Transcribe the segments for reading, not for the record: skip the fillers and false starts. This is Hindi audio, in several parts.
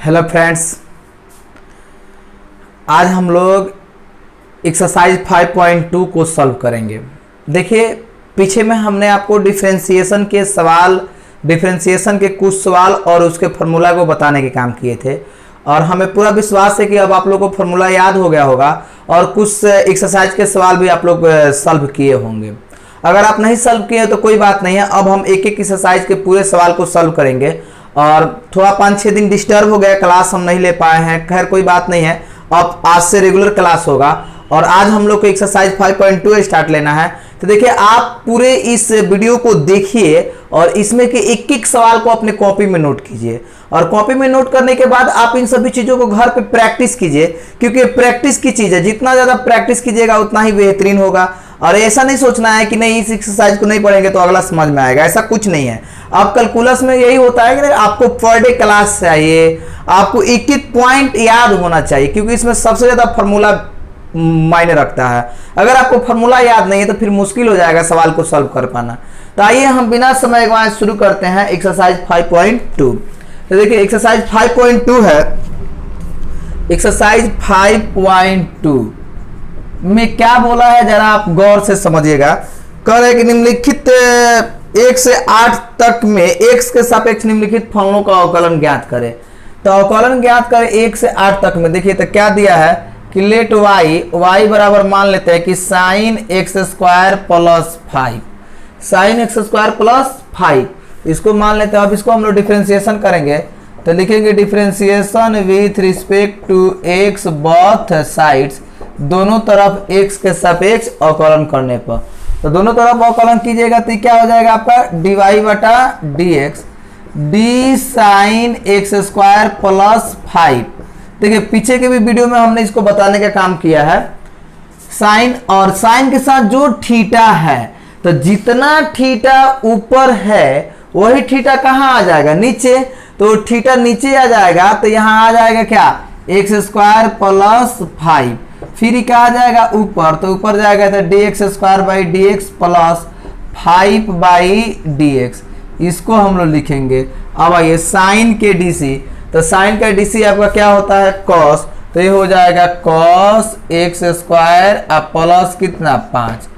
हेलो फ्रेंड्स, आज हम लोग एक्सरसाइज 5.2 को सॉल्व करेंगे। देखिए, पीछे में हमने आपको डिफरेंशिएशन के कुछ सवाल और उसके फार्मूला को बताने के काम किए थे और हमें पूरा विश्वास है कि अब आप लोगों को फार्मूला याद हो गया होगा और कुछ एक्सरसाइज के सवाल भी आप लोग सॉल्व किए होंगे। अगर आप नहीं सॉल्व किए तो कोई बात नहीं है, अब हम एक एक एक्सरसाइज के पूरे सवाल को सॉल्व करेंगे। और थोड़ा 5-6 दिन डिस्टर्ब हो गया, क्लास हम नहीं ले पाए हैं, खैर कोई बात नहीं है, अब आज से रेगुलर क्लास होगा। और आज हम लोग को एक्सरसाइज 5.2 स्टार्ट लेना है। तो देखिए, आप पूरे इस वीडियो को देखिए और इसमें के एक एक सवाल को अपने कॉपी में नोट कीजिए और कॉपी में नोट करने के बाद आप इन सभी चीज़ों को घर पे प्रैक्टिस कीजिए, क्योंकि प्रैक्टिस की चीज़ है, जितना ज़्यादा प्रैक्टिस कीजिएगा उतना ही बेहतरीन होगा। और ऐसा नहीं सोचना है कि नहीं इस एक्सरसाइज को नहीं पढ़ेंगे तो अगला समझ में आएगा, ऐसा कुछ नहीं है। अब कैलकुलस में यही होता है कि आपको पर डे क्लास चाहिए, आपको एक एक पॉइंट याद होना चाहिए, क्योंकि इसमें सबसे ज़्यादा फार्मूला मायने रखता है। अगर आपको फार्मूला याद नहीं है तो फिर मुश्किल हो जाएगा सवाल को सॉल्व कर पाना। तो आइए हम बिना समय गवाए शुरू करते हैं एक्सरसाइज 5.2। तो देखिए, एक्सरसाइज 5.2 है। एक्सरसाइज 5.2 में क्या बोला है जरा आप गौर से समझिएगा। कह रहे कि निम्नलिखित 1 से 8 तक में x के सापेक्ष निम्नलिखित फलनों का अवकलन ज्ञात करें। तो अवकलन ज्ञात करें 1 से 8 तक में। देखिए, तो क्या दिया है कि लेट y बराबर मान लेते हैं कि sine x square plus 5, sine x square plus 5 इसको मान लेते हैं। अब इसको हम लोग डिफरेंशिएशन करेंगे तो लिखेंगे differentiation with respect to x both sides, दोनों तरफ x के सापेक्ष अवकलन करने पर। तो दोनों तरफ अवकलन कीजिएगा तो क्या हो जाएगा आपका dy बटा dx D sine x square plus 5। देखिए, पीछे के भी वीडियो में हमने इसको बताने का काम किया है। साइन और साइन के साथ जो थीटा है, तो जितना थीटा ऊपर है वही थीटा कहाँ आ जाएगा, नीचे। तो थीटा नीचे आ जाएगा तो यहाँ आ जाएगा क्या, एक्स स्क्वायर प्लस 5। फिर क्या आ जाएगा ऊपर, तो ऊपर जाएगा तो D x square by d x plus 5 by d x, इसको हम लोग लिखेंगे। अब आइए साइन के डीसी, तो साइन का डीसी आपका क्या होता है कॉस, तो ये हो जाएगा कॉस एक्स स्क्वायर प्लस कितना 5।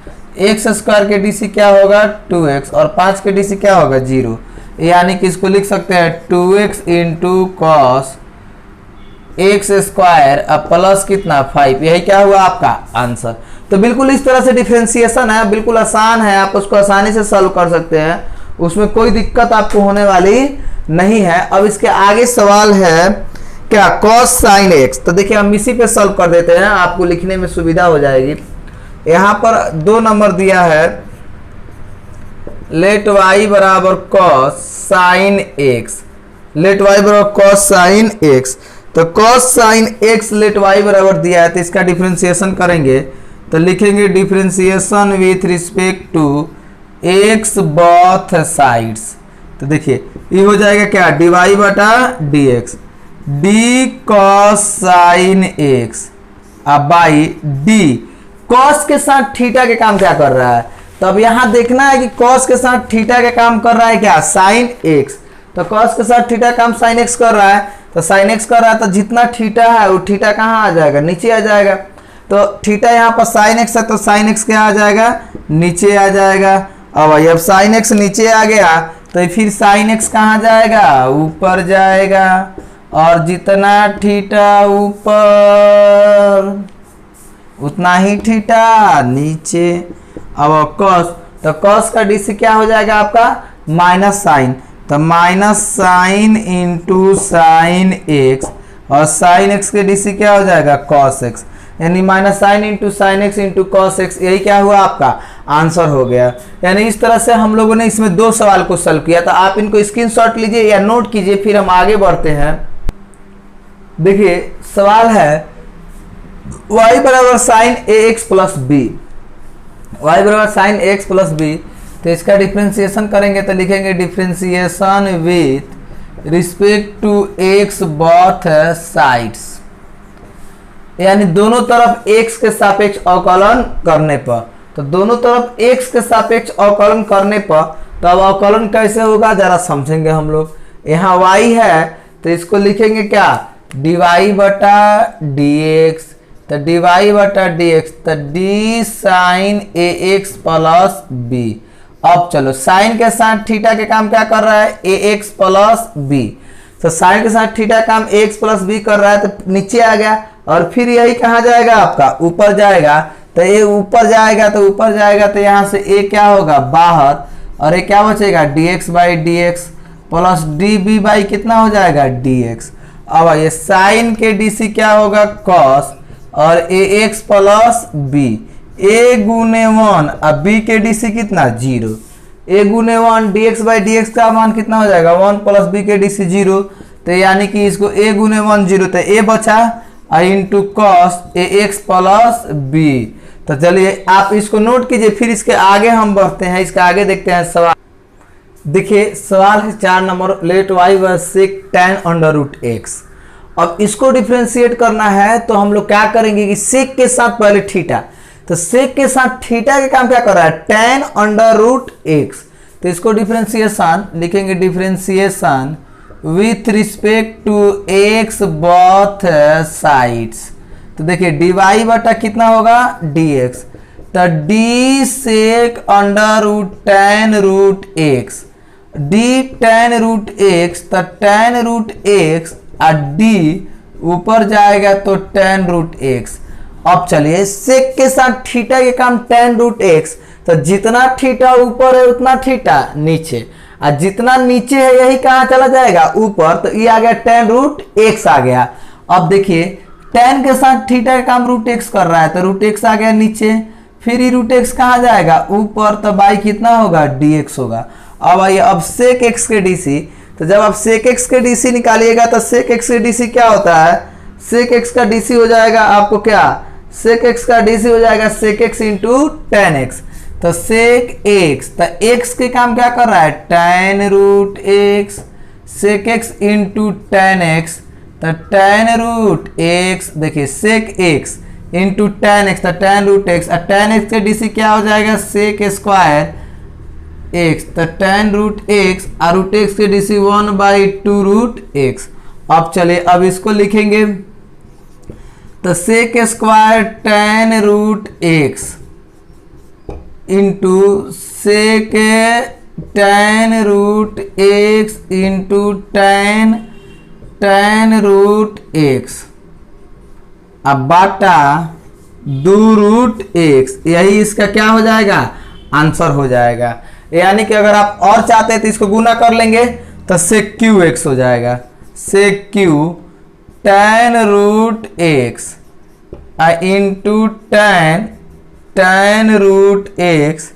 एक्स स्क्वायर के डीसी क्या होगा 2x और 5 के डीसी क्या होगा 0, यानी कि इसको लिख सकते हैं 2x into cos x square plus कितना 5। यही क्या हुआ आपका आंसर। तो बिल्कुल इस तरह से डिफरेंशिएशन है, बिल्कुल आसान है, आप उसको आसानी से सॉल्व कर सकते हैं, उसमें कोई दिक्कत आपको होने वाली नहीं है। अब इसके आगे सवाल है क्या, कॉस साइन एक्स। तो देखिए, हम इसी पे सॉल्व कर देते हैं, आपको लिखने में सुविधा हो जाएगी। यहाँ पर 2 नंबर दिया है, लेट y बराबर cos sine x, let y बराबर कॉस साइन एक्स। तो cos sine x let y बराबर दिया है, तो इसका डिफरेंशिएशन करेंगे तो लिखेंगे differentiation with respect to x both sides. तो देखिए, ये हो जाएगा क्या dy बटा dx d cos sine x अब बाई डी। कॉस के साथ थीटा के काम क्या कर रहा है, तो अब यहाँ देखना है कि कॉस के साथ थीटा के काम कर रहा है क्या साइन एक्स। तो कॉस के साथ थीटा काम साइन एक्स कर रहा है, तो साइन एक्स कर रहा है, तो जितना थीटा है वो थीटा कहाँ आ जाएगा, नीचे आ जाएगा। तो थीटा यहाँ पर साइन एक्स है, तो साइन एक्स क्या आ जाएगा, नीचे आ जाएगा। अब साइन एक्स नीचे आ गया तो फिर साइन एक्स कहाँ जाएगा, ऊपर जाएगा, और जितना थीटा ऊपर उतना ही थीटा नीचे। अब कॉस, तो कॉस का डीसी क्या हो जाएगा आपका माइनस साइन, तो minus sine into sine x, और साइन एक्स के डीसी क्या हो जाएगा कॉस एक्स, यानी minus sine into sine x into cos x. यही क्या हुआ आपका आंसर हो गया। यानी इस तरह से हम लोगों ने इसमें 2 सवाल को सॉल्व किया था। आप इनको स्क्रीनशॉट लीजिए या नोट कीजिए, फिर हम आगे बढ़ते हैं। देखिए, सवाल है y बराबर sine a x plus b, y बराबर साइन एक्स प्लस बी। तो इसका डिफरेंशिएशन करेंगे तो लिखेंगे differentiation with respect to x both sides, यानी दोनों तरफ x के सापेक्ष अवकलन करने पर। तो दोनों तरफ x के सापेक्ष अवकलन करने पर, तो अब अवकलन कैसे होगा जरा समझेंगे हम लोग। यहाँ y है तो इसको लिखेंगे क्या, dy बटा dx, तो dy बटा dx, तो d sine ax plus b। अब चलो साइन के साथ थीटा के काम क्या कर रहा है, ax प्लस b, तो साइन के साथ थीटा काम ax प्लस b कर रहा है, तो नीचे आ गया और फिर यही कहाँ जाएगा आपका, ऊपर जाएगा, तो ये ऊपर जाएगा तो ऊपर जाएगा, तो यहाँ से a क्या होगा बाहर, और ये क्या बचेगा dx by dx plus db by कितना हो जाएगा dx। अब ये साइन के dc क्या होगा cos, और ax प्लस b, a गुने 1 अब b के dc कितना 0, a गुने 1 dx बाई dx का मान कितना हो जाएगा 1 प्लस b के dc 0, तो यानी कि इसको a गुने 1 0, तो a बचा into cos ax plus b। तो चलिए आप इसको नोट कीजिए, फिर इसके आगे हम बढ़ते हैं, इसके आगे देखते हैं सवाल। देखिए सवाल है 4 नंबर, लेट y व सेक tan अंडर रूट x। अब इसको डिफ्रेंशिएट करना है तो हम लोग क्या करेंगे कि सेक के साथ पहले थीटा, तो सेक के साथ थीटा के काम क्या कर रहा है tan अंडर रूट x, तो इसको डिफ्रेंशिएशन लिखेंगे, differentiation with respect to x both sides. तो देखिए dy बटा कितना होगा dx, तो d sec under root tan root x, d tan root x, तो tan रूट x और d ऊपर जाएगा तो tan रूट x। अब चलिए सेक के साथ थीटा के काम tan रूट x, तो जितना थीटा ऊपर है उतना थीटा नीचे, और जितना नीचे है यही कहाँ चला जाएगा ऊपर, तो ये आ गया tan रूट x आ गया। अब देखिए tan के साथ थीटा का काम रूट x कर रहा है, तो रूट x आ गया नीचे, फिर ये रूट x कहाँ जाएगा ऊपर, तो बाई कितना होगा dx होगा। अब आइए अब सेक x के dc, तो जब आप सेक x के dc निकालिएगा तो सेक x के dc क्या होता है, सेक x का dc हो जाएगा आपको क्या, सेक x का dc हो जाएगा सेक x इंटू tan x, तो सेक x, तो x के काम क्या कर रहा है tan root x, sec x into tan x, तो tan रूट x, देखिए sec x into tan x, तो tan रूट x, और tan x के dc क्या हो जाएगा सेक स्क्वायर x, तो tan रूट x, और रूट x के dc 1 बाई 2 रूट x। अब चलिए अब इसको लिखेंगे, तो sec square tan root x into sec tan root x into tan root x, अब बाटा 2 रूट x, यही इसका क्या हो जाएगा आंसर हो जाएगा। यानी कि अगर आप और चाहते हैं तो इसको गुना कर लेंगे, तो सेक क्यू एक्स हो जाएगा, sec Q tan root x into tan root x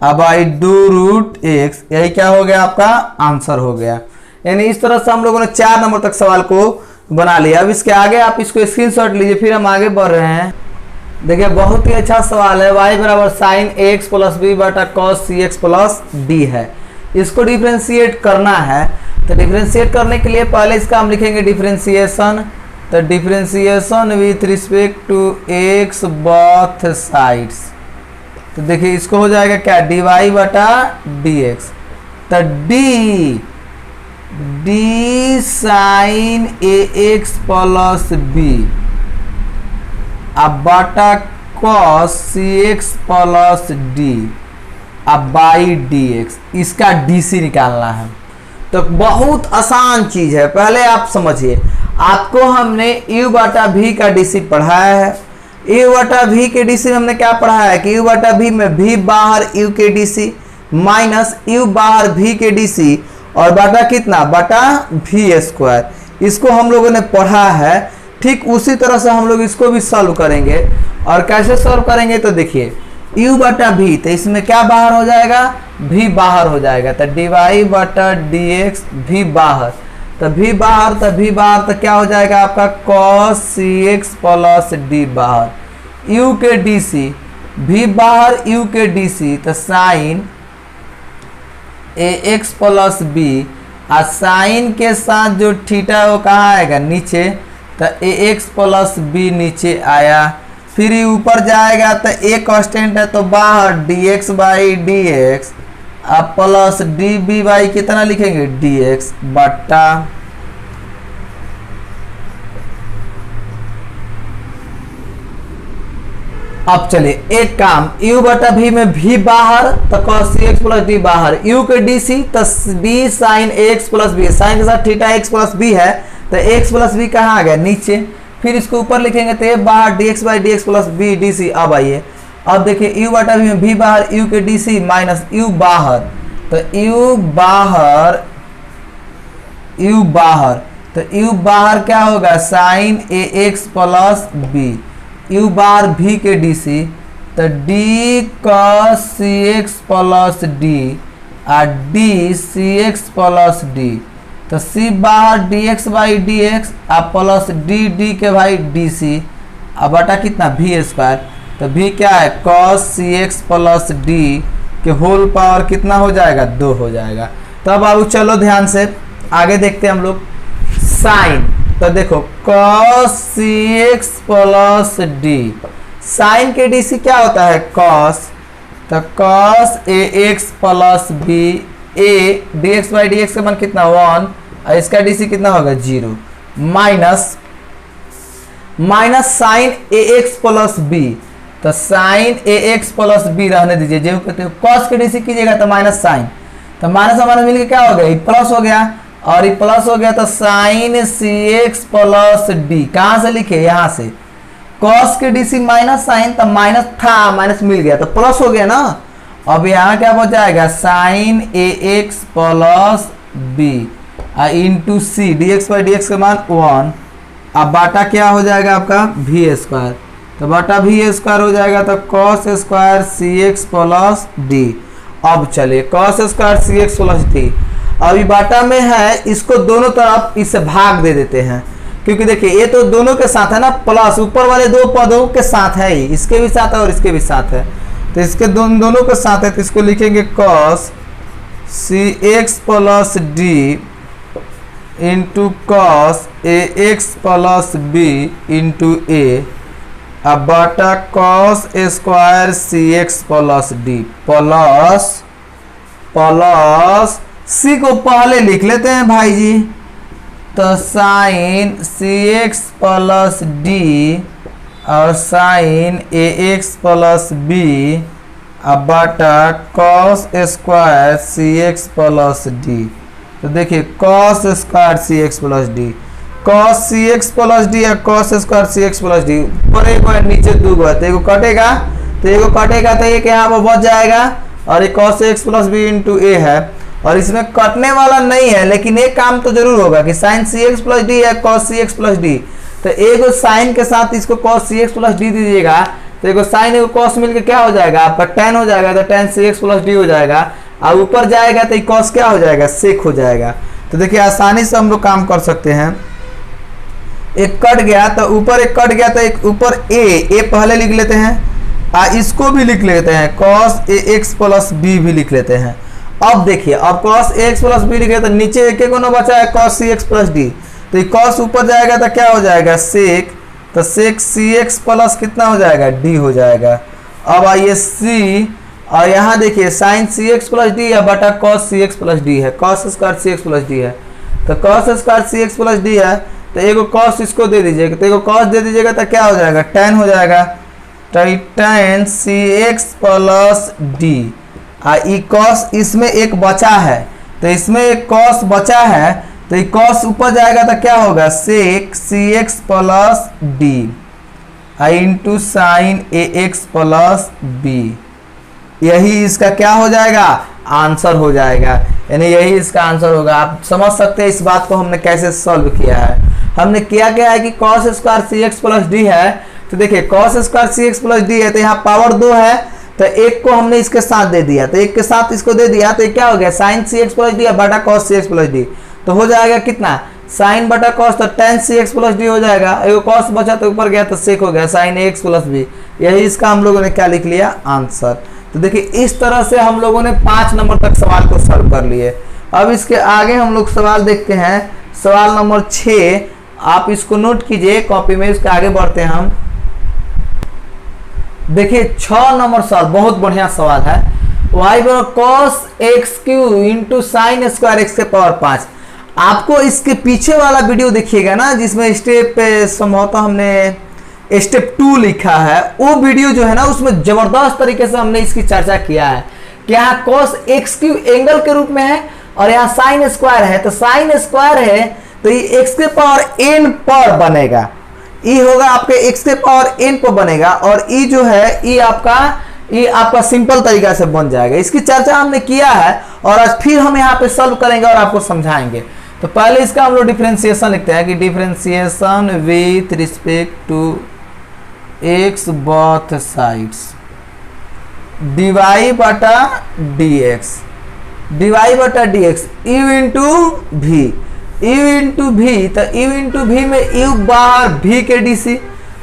अब आई 2 रूट x, यही क्या हो गया आपका आंसर हो गया। यानी इस तरह से हम लोगों ने 4 नंबर तक सवाल को बना लिया। अब इसके आगे आप इसको स्क्रीनशॉट लीजिए, फिर हम आगे बढ़ रहे हैं। देखिए बहुत ही अच्छा सवाल है, y बराबर साइन एक्स प्लस बी बटा cos c x plus D है। इसको डिफ्रेंशिएट करना है, तो डिफ्रेंशिएट करने के लिए पहले इसका हम लिखेंगे डिफ्रेंशिएशन, तो differentiation with respect to x both sides. तो देखिए इसको हो जाएगा क्या डी वाई बटा डी एक्स, तो d sine a x plus b अब बटा cos c x plus d अब बाई डी एक्स, इसका डीसी निकालना है। तो बहुत आसान चीज है, पहले आप समझिए। आपको हमने यू बटा भी का डीसी पढ़ाया है। यू बटा भी के डीसी में हमने क्या पढ़ाया है कि यू बटा भी में भी बाहर यू के डीसी माइनस यू बाहर भी के डीसी और बटा कितना बटा भी स्क्वायर। इसको हम लोगों ने पढ़ा है। ठीक उसी तरह से हम लोग इसको भी सॉल्व करेंगे। और कैसे सॉल्व करेंगे तो देखिए u बटा भी, तो इसमें क्या बाहर हो जाएगा भी बाहर हो जाएगा, तो डी वाई बटा डी एक्स भी बाहर, तो भी बाहर तो भी बाहर तो क्या हो जाएगा आपका cos सी एक्स प्लस डी बाहर, u के डी सी भी बाहर u के डी सी, तो sign a x plus B और साइन के साथ जो थीटा है वो कहाँ आएगा नीचे, तो ए एक्स प्लस बी नीचे आया। फिर ये ऊपर जाएगा तो ए कांस्टेंट है तो बाहर D x by d x अब प्लस डी बी बाई कितना लिखेंगे डी एक्स बट्टा अब चलिए एक काम, u बटा v में v बाहर तो cos cx प्लस d बाहर, u के dc तो d sin x plus b, sine के साथ थीटा x प्लस b है तो x प्लस b कहाँ आ गया नीचे, फिर इसको ऊपर लिखेंगे तो a बाहर dx by dx plus b dc। अब आइए अब देखिए u बटा v में v बाहर, u के dc माइनस u बाहर तो u बाहर क्या होगा sine ax plus b, u बार v के dc तो d cos cx plus d और d cx प्लस d तो c बाहर dx बाई dx और प्लस d के भाई dc अब बटा कितना v स्क्वायर, तो v क्या है cos cx प्लस d के होल पावर कितना हो जाएगा 2 हो जाएगा। तब अब चलो ध्यान से आगे देखते हैं हम लोग साइन, तो देखो cos cx plus d, sine के dc क्या होता है cos, तो cos ax plus b, a dx by dx का मान कितना 1 और इसका dc कितना होगा 0 minus sine ax plus b, तो साइन ax प्लस b रहने दीजिए, जो कहते हो cos के dc कीजिएगा तो माइनस साइन, तो माइनस हमारा मिलकर क्या हो गया ये प्लस हो गया और ये प्लस हो गया तो साइन cx प्लस d, कहाँ से लिखे यहाँ से cos के dc माइनस साइन, तो माइनस था माइनस मिल गया तो प्लस हो गया ना। अब यहाँ क्या हो जाएगा sine ax plus b into c dx by dx का मान 1, अब बाटा क्या हो जाएगा आपका v स्क्वायर, तो बाटा v स्क्वायर हो जाएगा तो cos square cx plus d। अब चलिए cos square cx plus d अभी बाटा में है, इसको दोनों तरफ इससे भाग दे देते हैं क्योंकि देखिए ये तो दोनों के साथ है ना, प्लस ऊपर वाले दो पदों के साथ है ही, इसके भी साथ है और इसके भी साथ है, तो इसके दोनों के साथ है तो इसको लिखेंगे cos cx plus d into cos ax plus b into a, अब बाटा cos square cx plus d plus c को पहले लिख लेते हैं भाई जी, तो साइन cx प्लस d और साइन ax प्लस b अब बाटा cos square cx plus d, तो देखिए cos square cx plus d, cos cx plus d या cos square cx plus d, ऊपर एक और नीचे दो है तो एक कटेगा तो एक यहाँ पर बच जाएगा और ये cos x plus b into a है और इसमें कटने वाला नहीं है, लेकिन एक काम तो जरूर होगा कि साइन cx प्लस d या cos cx प्लस d, तो एक साइन के साथ इसको cos cx प्लस d दीजिएगा तो एक साइन एक cos मिलकर क्या हो जाएगा आपका tan हो जाएगा, तो tan cx प्लस d हो जाएगा और ऊपर जाएगा तो cos क्या हो जाएगा sec हो जाएगा। तो देखिए आसानी से हम लोग काम कर सकते हैं, एक कट गया तो ऊपर एक कट गया तो एक ऊपर a पहले लिख लेते हैं इसको भी लिख लेते हैं cos ax प्लस b भी लिख लेते हैं। अब देखिए अब cos ax प्लस b लिखे तो नीचे एक कोना बचा है cos cx प्लस d, तो ये cos ऊपर जाएगा तो क्या हो जाएगा sec, तो sec cx प्लस कितना हो जाएगा d हो जाएगा। अब आइए c और यहाँ देखिए साइन cx प्लस d या बटा cos cx प्लस d है, cos square cx plus d है, तो cos square cx plus d है तो एगो cos इसको दे दीजिएगा, तो एगो cos दे दीजिएगा तो क्या हो जाएगा tan हो जाएगा, तो tan cx प्लस d ई cos इसमें एक बचा है तो इसमें एक cos बचा है तो ये cos ऊपर जाएगा तो क्या होगा sec cx plus d into sine ax plus b, यही इसका क्या हो जाएगा आंसर हो जाएगा, यानी यही इसका आंसर होगा। आप समझ सकते हैं इस बात को हमने कैसे सॉल्व किया है। हमने किया क्या है कि cos square cx plus d है, तो देखिए cos square cx plus d है तो यहाँ पावर 2 है तो एक को हमने इसके साथ दे दिया, तो एक के साथ इसको दे दिया तो क्या हो गया साइन cx प्लस d बटा cos cx प्लस d, तो हो जाएगा कितना साइन बटा cos, तो tan cx प्लस d हो जाएगा, एगो cos बचा तो ऊपर गया तो sec हो गया साइन ax प्लस b, यही इसका हम लोगों ने क्या लिख लिया आंसर। तो देखिए इस तरह से हम लोगों ने 5 नंबर तक सवाल को सॉल्व कर लिए। अब इसके आगे हम लोग सवाल देखते हैं, सवाल नंबर 6, आप इसको नोट कीजिए कॉपी में, इसके आगे बढ़ते हैं हम। देखिए 6 नंबर सवाल बहुत बढ़िया सवाल है, y बराबर cos x Q into sine square x के पावर 5। आपको इसके पीछे वाला वीडियो देखिएगा ना जिसमें स्टेप पे संभवतः हमने स्टेप 2 लिखा है, वो वीडियो जो है ना उसमें जबरदस्त तरीके से हमने इसकी चर्चा किया है कि यहाँ cos एक्स क्यूब एंगल के रूप में है और यहाँ साइन स्क्वायर है, तो साइन स्क्वायर है तो ये एक्स के पावर n पर बनेगा, ई होगा आपके एक्स के पावर n पर बनेगा और ई जो है ये आपका सिंपल तरीका से बन जाएगा। इसकी चर्चा हमने किया है और आज फिर हम यहाँ पे सॉल्व करेंगे और आपको समझाएंगे। तो पहले इसका हम लोग डिफरेंशिएशन लिखते हैं कि differentiation with respect to x both sides dy बटा dx, dy बटा dx u इंटू भी, u इंटू भी, तो u इंटू भी में u बाहर v के dc,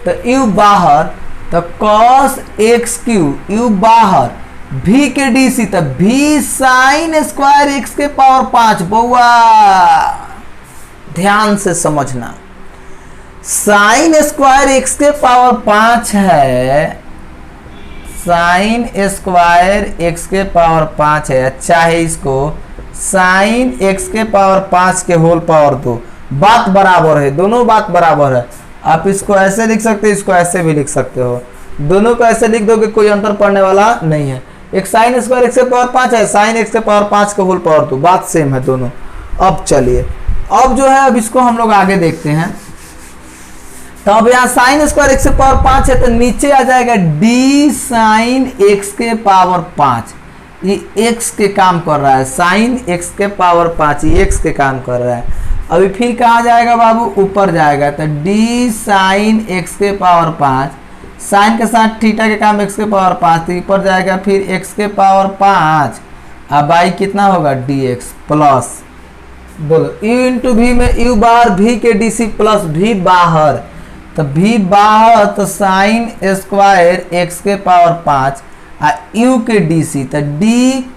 तो u बाहर तो cos एक्स क्यूब u बाहर v के dc, तो v साइन स्क्वायर x के पावर 5। बउआ ध्यान से समझना, साइन स्क्वायर x के पावर 5 है, साइन स्क्वायर x के पावर 5 है, चाहे इसको साइन x के पावर 5 के होल पावर 2, बात बराबर है, दोनों बात बराबर है। आप इसको ऐसे लिख सकते हो, इसको ऐसे भी लिख सकते हो, दोनों को ऐसे लिख दोगे कोई अंतर पड़ने वाला नहीं है। एक साइन स्क्वायर x के पावर 5 है, साइन x के पावर 5 के होल पावर 2, बात सेम है दोनों। अब चलिए, अब जो है अब इसको हम लोग आगे देखते हैं। तो अब यहाँ साइन स्क्वायर x के पावर 5 है तो नीचे आ जाएगा d साइन x के पावर 5, ये x के काम कर रहा है, साइन x के पावर 5 ये x के काम कर रहा है। अभी फिर कहाँ जाएगा बाबू, ऊपर जाएगा, तो d साइन x के पावर 5, साइन के साथ थीटा के काम x के पावर 5, तो ऊपर जाएगा फिर x के पावर 5, अब बाई कितना होगा dx प्लस, बोलो u इंटू भी में u बाहर v के dc प्लस v बाहर, तो v बाहर तो साइन स्क्वायर x के पावर 5 आ u के dc, तो d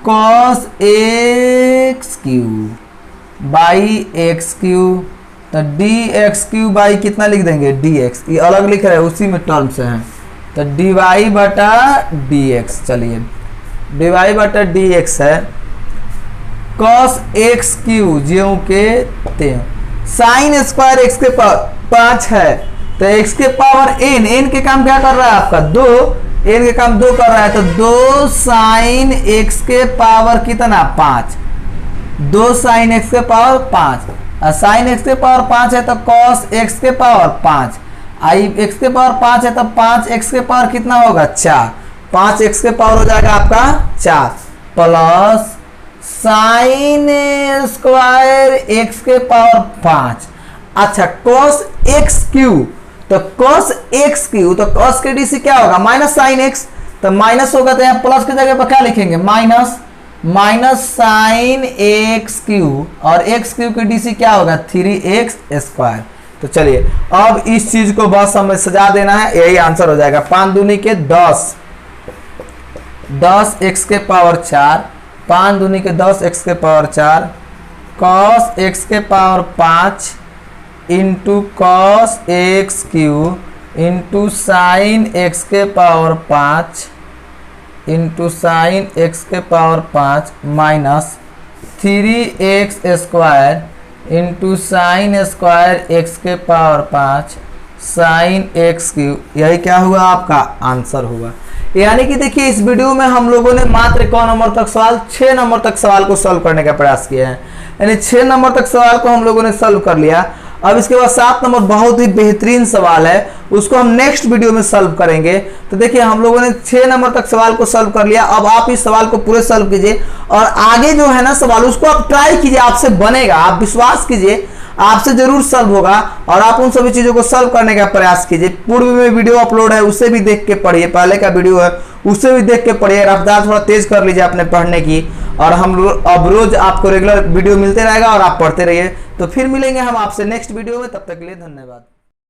cos x cube by x cube, तो dx क्यूब बाई कितना लिख देंगे dx, ये अलग लिख रहे हैं उसी में टर्म से हैं, तो dy बटा dx। चलिए dy बटा dx है cos x क्यूब ज्यों के त्यों, साइन स्क्वायर x के पावर 5 है तो x के पावर n के काम क्या कर रहा है आपका 2, n के काम 2 कर रहा है, तो 2 साइन x के पावर कितना 5, 2 साइन x के पावर 5, साइन x के पावर 5 है तो cos x के पावर 5, आई x के पावर 5 है तो 5x के पावर कितना होगा 4, 5x के पावर हो जाएगा आपका 4 प्लस साइन स्क्वायर x के पावर 5। अच्छा cos x क्यूब, तो cos x क्यूब, तो cos के dc क्या होगा माइनस साइन x, तो माइनस होगा तो यहाँ प्लस की जगह पर क्या लिखेंगे माइनस साइन एक्स क्यूब और एक्स क्यूब की डीसी क्या होगा 3x स्क्वायर। तो चलिए अब इस चीज को बस हमें सजा देना है, यही आंसर हो जाएगा 5 दूनी के 10, 10x के पावर 4, 5 दूनी के 10x के पावर 4 cos x के power 5 into cos x cube into sine x के पावर 5 इंटू साइन x के power 5 minus 3x square into sine square x के पावर 5 साइन x क्यूब, यही क्या हुआ आपका आंसर हुआ। यानी कि देखिए इस वीडियो में हम लोगों ने मात्र कौन नंबर तक सवाल 6 नंबर तक सवाल को सॉल्व करने का प्रयास किया है, यानी 6 नंबर तक सवाल को हम लोगों ने सॉल्व कर लिया। अब इसके बाद 7 नंबर बहुत ही बेहतरीन सवाल है, उसको हम नेक्स्ट वीडियो में सॉल्व करेंगे। तो देखिए हम लोगों ने 6 नंबर तक सवाल को सॉल्व कर लिया, अब आप इस सवाल को पूरे सॉल्व कीजिए और आगे जो है ना सवाल उसको आप ट्राई कीजिए, आपसे बनेगा, आप विश्वास कीजिए आपसे जरूर सॉल्व होगा और आप उन सभी चीजों को सॉल्व करने का प्रयास कीजिए। पूर्व में वीडियो अपलोड है उसे भी देख के पढ़िए, पहले का वीडियो है उसे भी देख के पढ़िए, रफ्तार थोड़ा तेज कर लीजिए अपने पढ़ने की और हम अब रोज आपको रेगुलर वीडियो मिलते रहेगा और आप पढ़ते रहिए। तो फिर मिलेंगे हम आपसे नेक्स्ट वीडियो में, तब तक के लिए धन्यवाद।